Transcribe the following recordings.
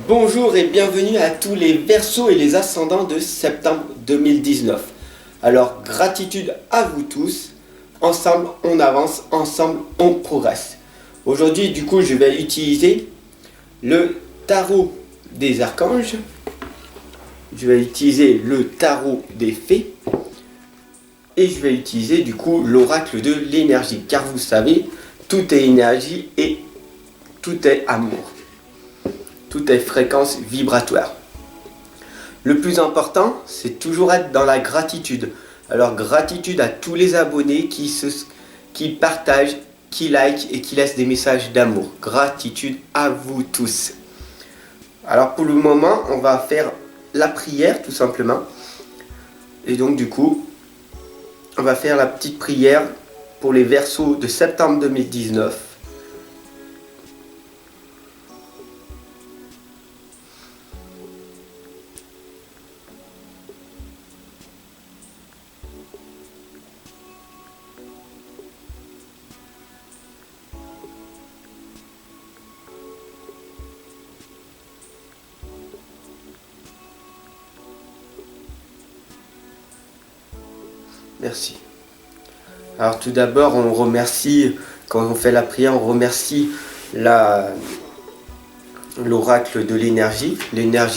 Bonjour et bienvenue à tous les Verseaux et les ascendants de septembre 2019. Alors, gratitude à vous tous. Ensemble, on avance, ensemble, on progresse. Aujourd'hui, du coup, je vais utiliser le tarot des archanges. Je vais utiliser le tarot des fées. Et je vais utiliser, du coup, l'oracle de l'énergie. Car vous savez, tout est énergie et tout est amour. Tout est fréquence vibratoire. Le plus important, c'est toujours être dans la gratitude. Alors gratitude à tous les abonnés qui partagent, qui like et qui laissent des messages d'amour. Gratitude à vous tous. Alors pour le moment, on va faire la prière tout simplement. Et donc du coup, on va faire la petite prière pour les Verseaux de septembre 2019. Merci. Alors tout d'abord, on remercie, quand on fait la prière, on remercie l'oracle de l'énergie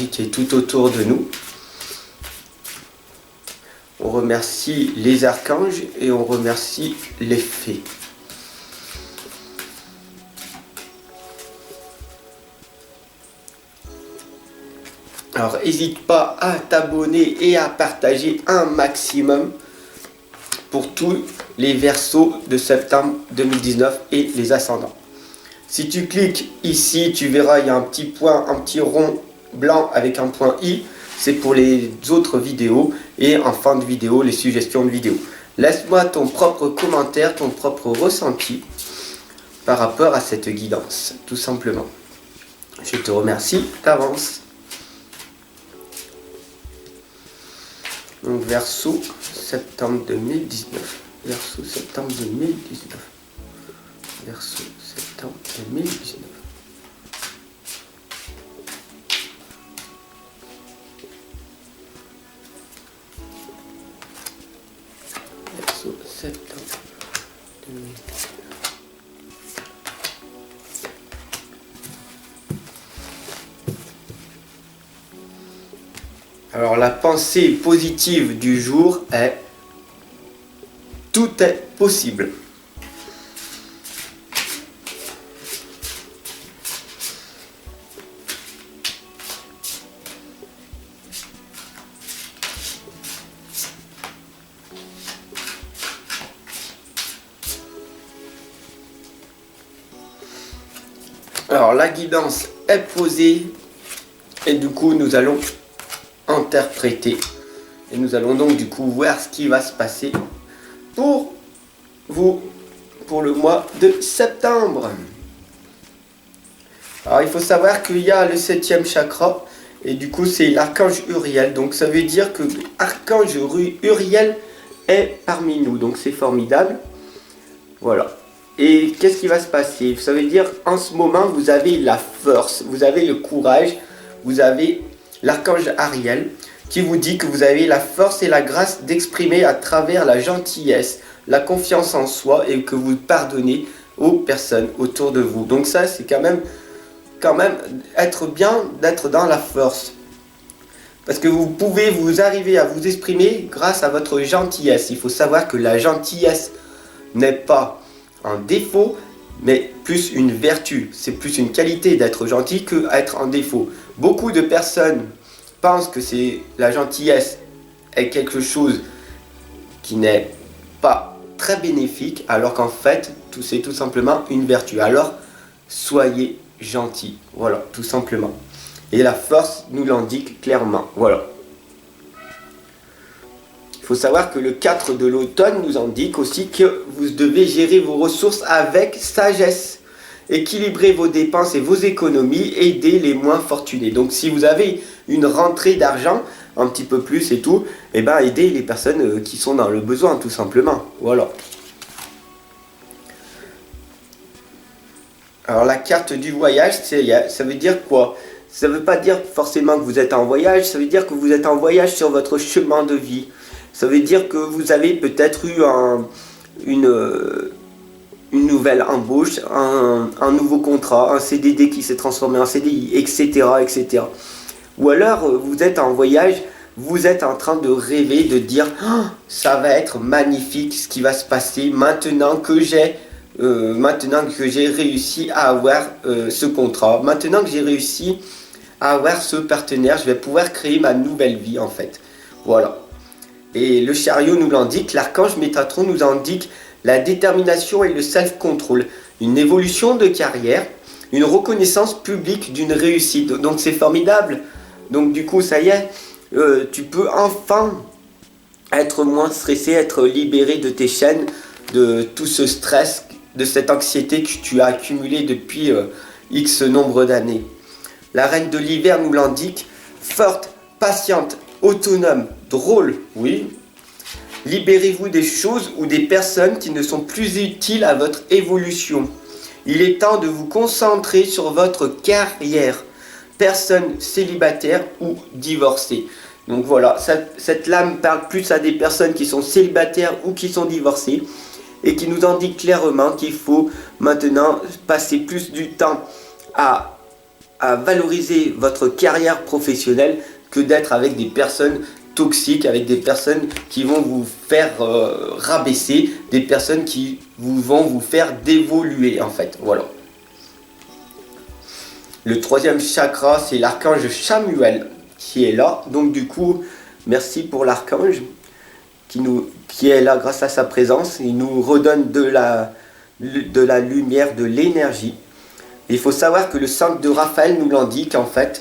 qui est tout autour de nous. On remercie les archanges et on remercie les fées. Alors n'hésite pas à t'abonner et à partager un maximum pour tous les Verseaux de septembre 2019 et les ascendants. Si tu cliques ici, tu verras, il y a un petit point, un petit rond blanc avec un point I. C'est pour les autres vidéos. Et en fin de vidéo, les suggestions de vidéos. Laisse-moi ton propre commentaire, ton propre ressenti par rapport à cette guidance, tout simplement. Je te remercie d'avance. Donc Verseau, septembre 2019. Verseau, septembre 2019. Verseau, septembre 2019. Verseau, septembre 2019. Alors la pensée positive du jour est tout est possible. Alors la guidance est posée et du coup nous allons interpréter et nous allons donc du coup voir ce qui va se passer pour vous pour le mois de septembre. Alors il faut savoir qu'il y a le 7e chakra et du coup c'est l'archange Uriel, donc ça veut dire que l'archange Uriel est parmi nous, donc c'est formidable. Voilà. Et qu'est-ce qui va se passer? Ça veut dire en ce moment vous avez la force, vous avez le courage, vous avez l'archange Ariel qui vous dit que vous avez la force et la grâce d'exprimer à travers la gentillesse, la confiance en soi et que vous pardonnez aux personnes autour de vous. Donc ça c'est quand même être bien d'être dans la force. Parce que vous pouvez vous arriver à vous exprimer grâce à votre gentillesse. Il faut savoir que la gentillesse n'est pas un défaut, mais plus une vertu. C'est plus une qualité d'être gentil que être un défaut. Beaucoup de personnes pensent que la gentillesse est quelque chose qui n'est pas très bénéfique, alors qu'en fait, c'est tout simplement une vertu. Alors, soyez gentil. Voilà, tout simplement. Et la force nous l'indique clairement. Voilà. Il faut savoir que le 4 de l'automne nous indique aussi que vous devez gérer vos ressources avec sagesse. Équilibrer vos dépenses et vos économies, aider les moins fortunés. Donc si vous avez une rentrée d'argent, un petit peu plus et tout, et ben aider les personnes qui sont dans le besoin tout simplement. Voilà. Alors la carte du voyage, ça veut dire quoi? Ça ne veut pas dire forcément que vous êtes en voyage, ça veut dire que vous êtes en voyage sur votre chemin de vie. Ça veut dire que vous avez peut-être eu une nouvelle embauche, un nouveau contrat, un CDD qui s'est transformé en CDI, etc., etc. Ou alors vous êtes en voyage, vous êtes en train de rêver, de dire oh, ça va être magnifique ce qui va se passer maintenant que j'ai réussi à avoir ce contrat, maintenant que j'ai réussi à avoir ce partenaire, je vais pouvoir créer ma nouvelle vie en fait. Voilà. Et le chariot nous l'indique, l'archange Métatron nous indique la détermination et le self-control, une évolution de carrière, une reconnaissance publique d'une réussite. Donc c'est formidable. Donc du coup, ça y est, tu peux enfin être moins stressé, être libéré de tes chaînes, de tout ce stress, de cette anxiété que tu as accumulée depuis X nombre d'années. La reine de l'hiver nous l'indique, forte, patiente, autonome, drôle, oui. Libérez-vous des choses ou des personnes qui ne sont plus utiles à votre évolution. Il est temps de vous concentrer sur votre carrière. Personne célibataire ou divorcée. Donc voilà, cette lame parle plus à des personnes qui sont célibataires ou qui sont divorcées et qui nous indique clairement qu'il faut maintenant passer plus du temps à valoriser votre carrière professionnelle que d'être avec des personnes toxiques, avec des personnes qui vont vous faire rabaisser, des personnes qui vont vous faire dévoluer en fait. Voilà. Le troisième chakra, c'est l'archange Chamuel qui est là. Donc du coup, merci pour l'archange qui est là grâce à sa présence. Il nous redonne de la lumière, de l'énergie. Il faut savoir que le 5 de Raphaël nous l'indique en fait.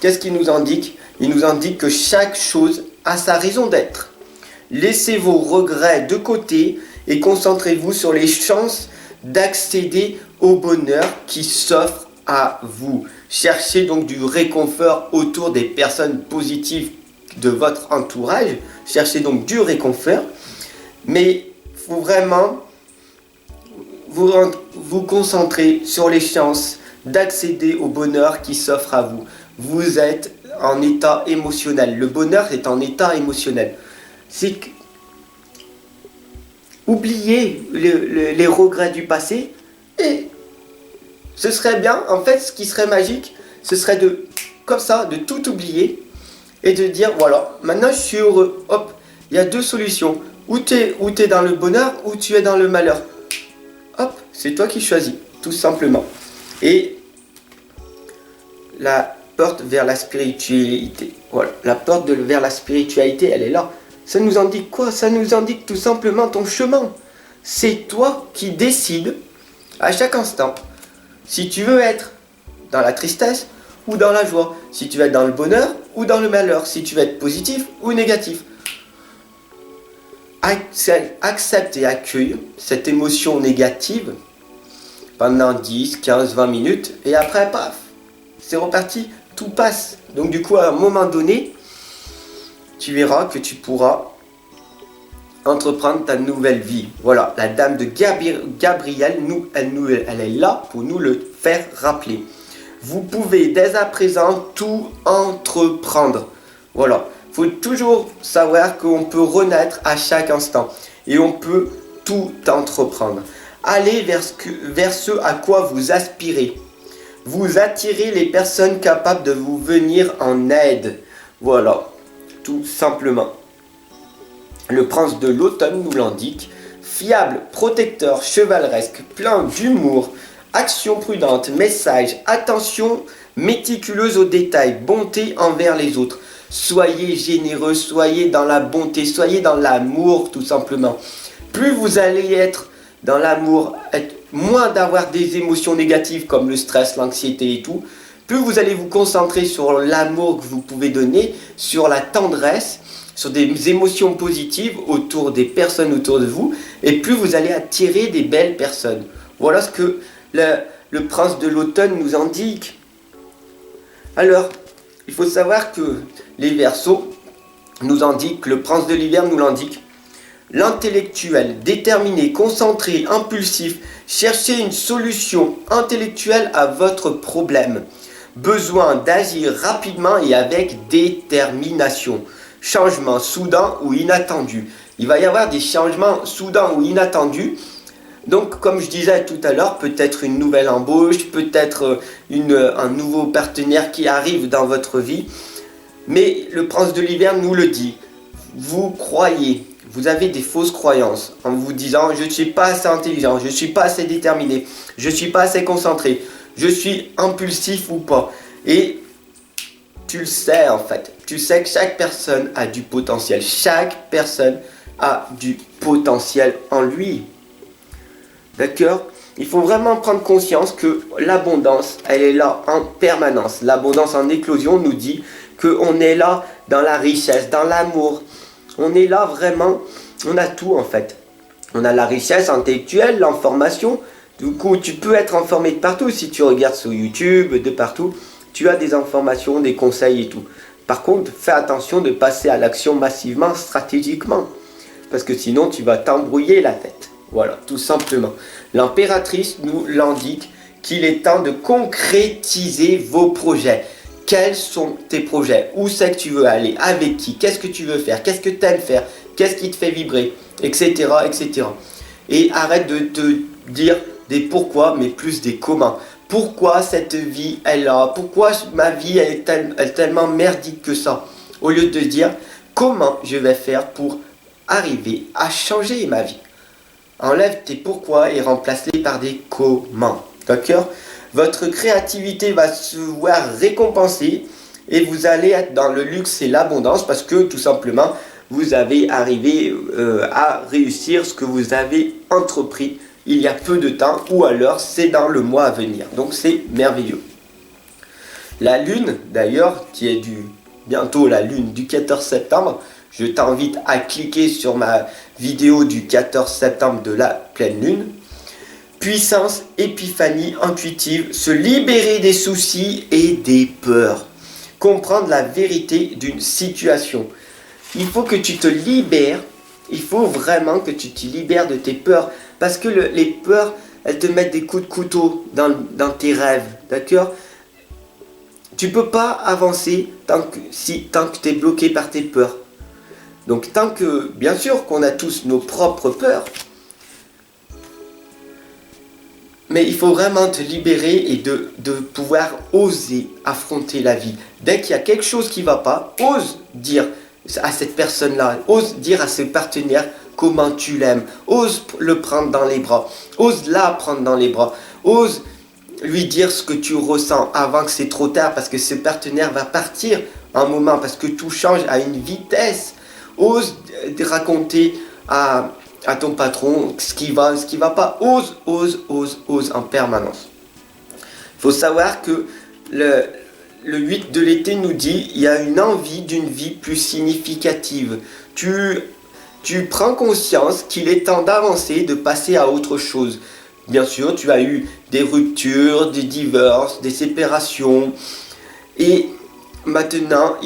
Qu'est-ce qu'il nous indique? Il nous indique que chaque chose a sa raison d'être. Laissez vos regrets de côté et concentrez-vous sur les chances d'accéder au bonheur qui s'offre à vous. Cherchez donc du réconfort autour des personnes positives de votre entourage. Cherchez donc du réconfort. Mais il faut vraiment vous concentrer sur les chances d'accéder au bonheur qui s'offre à vous. Vous êtes en état émotionnel. Le bonheur est en état émotionnel. C'est que oubliez les regrets du passé et ce serait bien, en fait, ce qui serait magique, ce serait comme ça, de tout oublier et de dire, voilà, maintenant je suis heureux. Hop, il y a deux solutions. Ou tu es dans le bonheur, ou tu es dans le malheur. Hop, c'est toi qui choisis, tout simplement. Et la porte vers la spiritualité, voilà, la porte vers la spiritualité, elle est là. Ça nous indique quoi? Ça nous indique tout simplement ton chemin. C'est toi qui décides à chaque instant si tu veux être dans la tristesse ou dans la joie, si tu veux être dans le bonheur ou dans le malheur, si tu veux être positif ou négatif. Accepte et accueille cette émotion négative pendant 10, 15, 20 minutes et après, paf, c'est reparti, tout passe. Donc du coup, à un moment donné, tu verras que tu pourras entreprendre ta nouvelle vie. Voilà, la dame de Gabriel, elle est là pour nous le faire rappeler. Vous pouvez dès à présent tout entreprendre. Voilà, il faut toujours savoir qu'on peut renaître à chaque instant et on peut tout entreprendre. Allez vers ce à quoi vous aspirez. Vous attirez les personnes capables de vous venir en aide. Voilà, tout simplement. Le prince de l'automne nous l'indique. Fiable, protecteur, chevaleresque, plein d'humour, action prudente, message, attention méticuleuse aux détails, bonté envers les autres. Soyez généreux, soyez dans la bonté, soyez dans l'amour tout simplement. Plus vous allez être dans l'amour, moins d'avoir des émotions négatives comme le stress, l'anxiété et tout, plus vous allez vous concentrer sur l'amour que vous pouvez donner, sur la tendresse, sur des émotions positives autour des personnes autour de vous, et plus vous allez attirer des belles personnes. Voilà ce que le prince de l'automne nous indique. Alors, il faut savoir que les Verseaux nous indiquent, le prince de l'hiver nous l'indique, l'intellectuel, déterminé, concentré, impulsif, cherchez une solution intellectuelle à votre problème. Besoin d'agir rapidement et avec détermination. Changement soudain ou inattendu. Il va y avoir des changements soudains ou inattendus. Donc, comme je disais tout à l'heure, peut-être une nouvelle embauche, peut-être un nouveau partenaire qui arrive dans votre vie. Mais le prince de l'hiver nous le dit. Vous croyez, vous avez des fausses croyances en vous disant je ne suis pas assez intelligent, je ne suis pas assez déterminé, je ne suis pas assez concentré, je suis impulsif ou pas. Et tu le sais en fait, tu sais que chaque personne a du potentiel, chaque personne a du potentiel en lui. D'accord? Il faut vraiment prendre conscience que l'abondance, elle est là en permanence. L'abondance en éclosion nous dit qu'on est là dans la richesse, dans l'amour. On est là vraiment, on a tout en fait. On a la richesse intellectuelle, l'information. Du coup, tu peux être informé de partout. Si tu regardes sur YouTube, de partout, tu as des informations, des conseils et tout. Par contre, fais attention de passer à l'action massivement, stratégiquement. Parce que sinon, tu vas t'embrouiller la tête. Voilà, tout simplement. L'impératrice nous l'indique qu'il est temps de concrétiser vos projets. Quels sont tes projets? Où c'est que tu veux aller? Avec qui? Qu'est-ce que tu veux faire? Qu'est-ce que tu aimes faire? Qu'est-ce qui te fait vibrer? Etc. etc. Et arrête de te dire des pourquoi, mais plus des comment. Pourquoi cette vie est là? Pourquoi ma vie est tellement merdique que ça? Au lieu de dire comment je vais faire pour arriver à changer ma vie. Enlève tes pourquoi et remplace-les par des comment. D'accord? Votre créativité va se voir récompensée et vous allez être dans le luxe et l'abondance parce que tout simplement vous avez arrivé à réussir ce que vous avez entrepris il y a peu de temps ou alors c'est dans le mois à venir. Donc c'est merveilleux. La lune d'ailleurs qui est bientôt la lune du 14 septembre. Je t'invite à cliquer sur ma vidéo du 14 septembre de la pleine lune. Puissance, épiphanie intuitive, se libérer des soucis et des peurs. Comprendre la vérité d'une situation. Il faut que tu te libères, il faut vraiment que tu te libères de tes peurs. Parce que les peurs, elles te mettent des coups de couteau dans tes rêves. D'accord? Tu ne peux pas avancer tant que tu es bloqué par tes peurs. Donc tant que, bien sûr qu'on a tous nos propres peurs, mais il faut vraiment te libérer et de pouvoir oser affronter la vie. Dès qu'il y a quelque chose qui ne va pas, ose dire à cette personne-là, ose dire à ce partenaire comment tu l'aimes, ose le prendre dans les bras, ose la prendre dans les bras, ose lui dire ce que tu ressens avant que c'est trop tard parce que ce partenaire va partir un moment parce que tout change à une vitesse. Ose raconter à ton patron ce qui va pas. Ose en permanence. Il faut savoir que le 8 de l'été nous dit il y a une envie d'une vie plus significative. Tu prends conscience qu'il est temps d'avancer, de passer à autre chose. Bien sûr, tu as eu des ruptures, des divorces, des séparations. Et maintenant,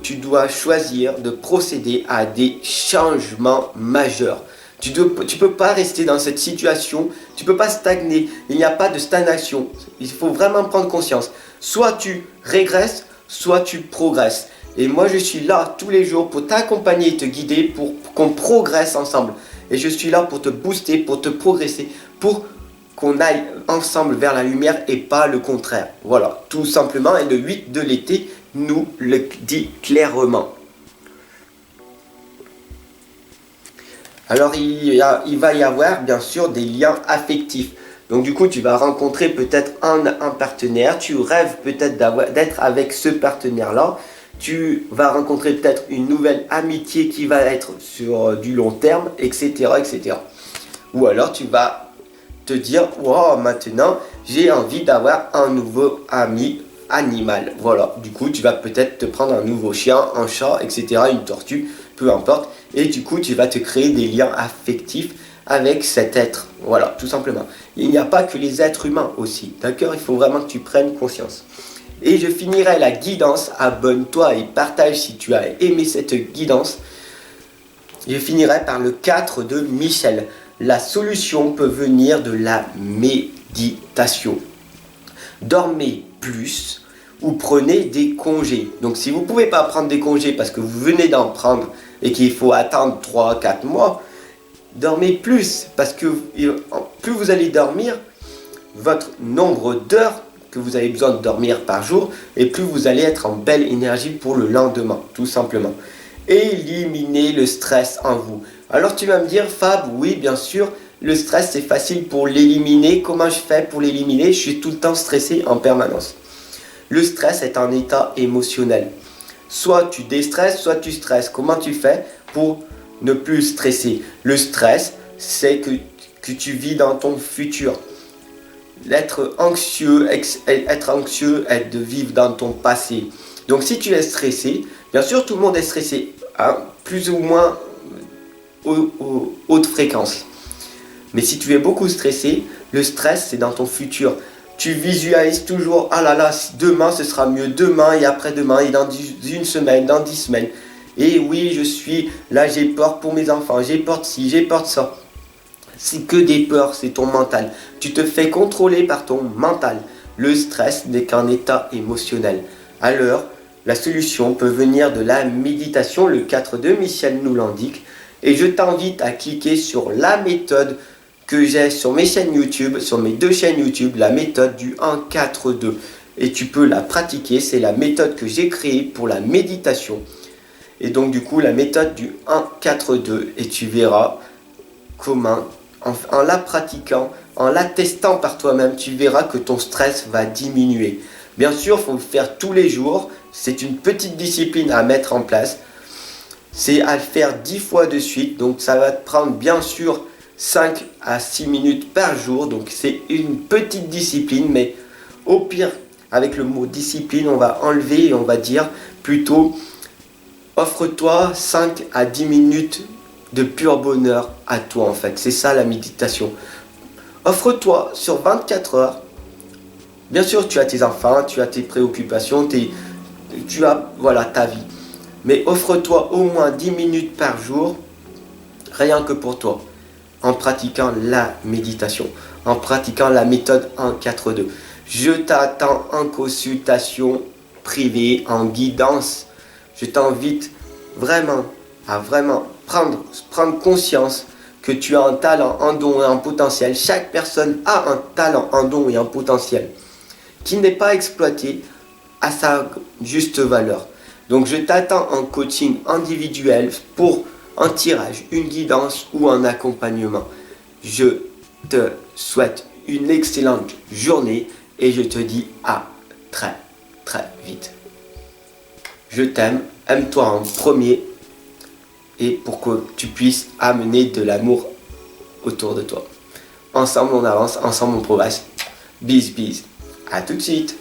tu dois choisir de procéder à des changements majeurs. Tu ne peux pas rester dans cette situation, tu ne peux pas stagner. Il n'y a pas de stagnation. Il faut vraiment prendre conscience. Soit tu régresses, soit tu progresses. Et moi, je suis là tous les jours pour t'accompagner et te guider pour qu'on progresse ensemble. Et je suis là pour te booster, pour te progresser, pour qu'on aille ensemble vers la lumière et pas le contraire. Voilà, tout simplement. Et le 8 de l'été nous le dit clairement. Alors, il va y avoir bien sûr des liens affectifs. Donc du coup, tu vas rencontrer peut-être un partenaire. Tu rêves peut-être d'être avec ce partenaire-là. Tu vas rencontrer peut-être une nouvelle amitié qui va être sur du long terme, etc., etc. Ou alors tu vas te dire, wow, maintenant j'ai envie d'avoir un nouveau ami animal. Voilà, du coup tu vas peut-être te prendre un nouveau chien, un chat, etc., une tortue, peu importe. Et du coup tu vas te créer des liens affectifs avec cet être. Voilà, tout simplement. Il n'y a pas que les êtres humains aussi, d'accord? Il faut vraiment que tu prennes conscience. Et je finirai la guidance, abonne-toi et partage si tu as aimé cette guidance. Je finirai par le 4 de Michel. La solution peut venir de la méditation. Dormez plus ou prenez des congés. Donc si vous ne pouvez pas prendre des congés parce que vous venez d'en prendre et qu'il faut attendre 3-4 mois, dormez plus parce que plus vous allez dormir, votre nombre d'heures que vous avez besoin de dormir par jour et plus vous allez être en belle énergie pour le lendemain, tout simplement. Éliminez le stress en vous. Alors tu vas me dire, Fab, oui bien sûr, le stress c'est facile pour l'éliminer. Comment je fais pour l'éliminer? Je suis tout le temps stressé en permanence. Le stress est un état émotionnel. Soit tu déstresses, soit tu stresses. Comment tu fais pour ne plus stresser? Le stress, c'est que tu vis dans ton futur. Être anxieux, est de vivre dans ton passé. Donc si tu es stressé, bien sûr tout le monde est stressé, hein, plus ou moins haute fréquence. Mais si tu es beaucoup stressé, le stress c'est dans ton futur. Tu visualises toujours, ah là là, demain ce sera mieux, demain et après-demain et dans une semaine, dans 10 semaines. Et oui, je suis là, j'ai peur pour mes enfants, j'ai peur de ci, j'ai peur de ça. C'est que des peurs, c'est ton mental. Tu te fais contrôler par ton mental. Le stress n'est qu'un état émotionnel. Alors, la solution peut venir de la méditation, le 4-2, Michel nous l'indique. Et je t'invite à cliquer sur la méthode que j'ai sur mes chaînes YouTube, sur mes 2 chaînes YouTube, la méthode du 1-4-2. Et tu peux la pratiquer, c'est la méthode que j'ai créée pour la méditation. Et donc du coup, la méthode du 1-4-2. Et tu verras comment, en la pratiquant, en la testant par toi-même, tu verras que ton stress va diminuer. Bien sûr, il faut le faire tous les jours. C'est une petite discipline à mettre en place. C'est à le faire 10 fois de suite. Donc ça va te prendre bien sûr 5 à 6 minutes par jour. Donc c'est une petite discipline. Mais au pire, avec le mot discipline, on va enlever et on va dire plutôt offre-toi 5 à 10 minutes de pur bonheur à toi en fait. C'est ça la méditation. Offre-toi sur 24 heures. Bien sûr, tu as tes enfants, tu as tes préoccupations, tu as voilà, ta vie. Mais offre-toi au moins 10 minutes par jour, rien que pour toi, en pratiquant la méditation, en pratiquant la méthode 1-4-2. Je t'attends en consultation privée, en guidance. Je t'invite vraiment à prendre conscience que tu as un talent, un don et un potentiel. Chaque personne a un talent, un don et un potentiel qui n'est pas exploité à sa juste valeur. Donc je t'attends en coaching individuel pour un tirage, une guidance ou un accompagnement. Je te souhaite une excellente journée et je te dis à très très vite. Je t'aime, aime-toi en premier et pour que tu puisses amener de l'amour autour de toi. Ensemble on avance, ensemble on progresse. Bis bis, à tout de suite.